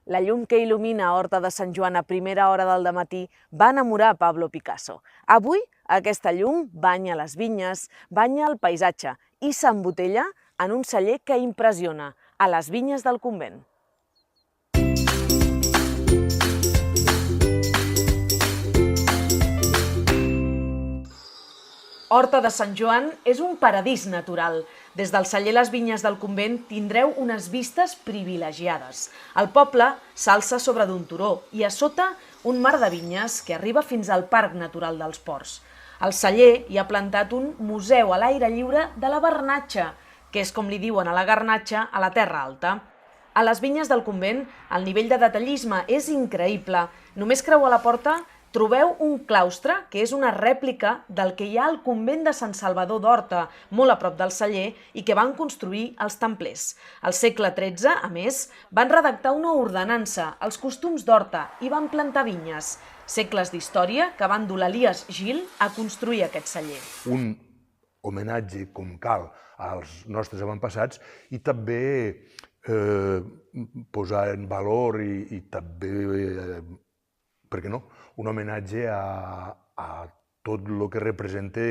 La llum que il·lumina Horta de Sant Joan a primera hora del dematí va enamorar Pablo Picasso. Avui, aquesta llum banya les vinyes, banya el paisatge i s'embotella en un celler que impressiona, a les vinyes del convent. Horta de Sant Joan és un paradís natural. Des del celler Les Vinyes del Convent tindreu unes vistes privilegiades. El poble s'alça sobre d'un turó i a sota un mar de vinyes que arriba fins al Parc Natural dels Ports. Al celler hi ha plantat un museu a l'aire lliure de la Barnatxa, que és com li diuen a la garnatxa a la Terra Alta. A les Vinyes del Convent el nivell de detallisme és increïble. Només creuar la porta trobeu un claustre, que és una rèplica del que hi ha al convent de Sant Salvador d'Horta, molt a prop del celler, i que van construir els templers. Al segle XIII, a més, van redactar una ordenança, els costums d'Horta, i van plantar vinyes. Segles d'història que van dur l'Elies Gil a construir aquest celler. Un homenatge com cal als nostres avantpassats i també posar en valor i també, per què no, un homenatge a tot el que representa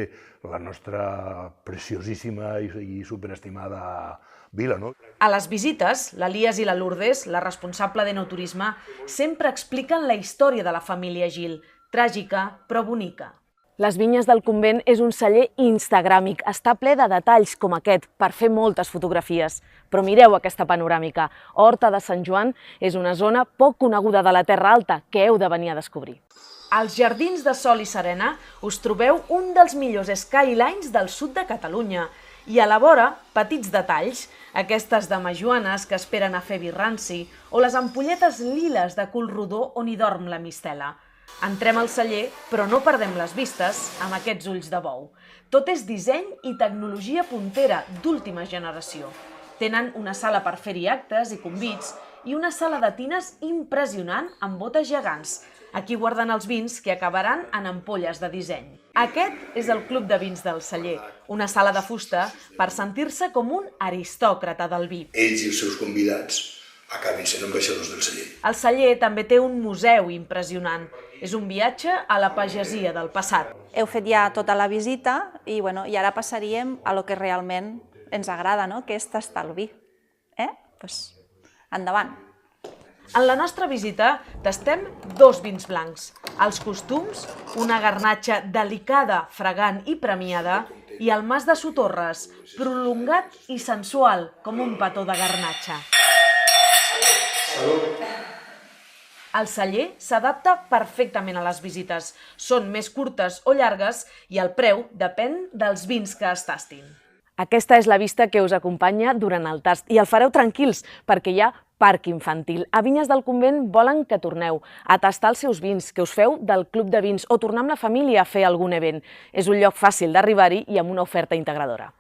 la nostra preciosíssima i superestimada vila. A les visites, l'Elies i la Lourdes, la responsable d'Enoturisme, sempre expliquen la història de la família Gil, tràgica però bonica. Les Vinyes del Convent és un celler instagràmic, està ple de detalls com aquest per fer moltes fotografies. Però mireu aquesta panoràmica. Horta de Sant Joan és una zona poc coneguda de la Terra Alta que heu de venir a descobrir. Als Jardins de Sol i Serena us trobeu un dels millors skylines del sud de Catalunya i a la vora petits detalls, aquestes damajuanes que esperen a fer vi ranci o les ampolletes liles de cul rodó on hi dorm la mistela. Entrem al celler, però no perdem les vistes amb aquests ulls de bou. Tot és disseny i tecnologia puntera d'última generació. Tenen una sala per fer-hi actes i convits i una sala de tines impressionant amb botes gegants. Aquí guarden els vins que acabaran en ampolles de disseny. Aquest és el Club de Vins del celler, una sala de fusta per sentir-se com un aristòcrata del vi. Ells i els seus convidats acabin sent ambaixadors del celler. El celler també té un museu impressionant. És un viatge a la pagesia del passat. Heu fet ja tota la visita i ara passaríem a lo que realment ens agrada, que és tastar el vi. Endavant. En la nostra visita tastem 2 vins blancs, els costums, una garnatxa delicada, fragant i premiada, i el mas de Sotorres, prolongat i sensual com un petó de garnatxa. El celler s'adapta perfectament a les visites. Són més curtes o llargues i el preu depèn dels vins que es tastin. Aquesta és la vista que us acompanya durant el tast i el fareu tranquils perquè hi ha parc infantil. A Vinyes del Convent volen que torneu a tastar els seus vins, que us feu del club de vins o tornar amb la família a fer algun event. És un lloc fàcil d'arribar-hi i amb una oferta integradora.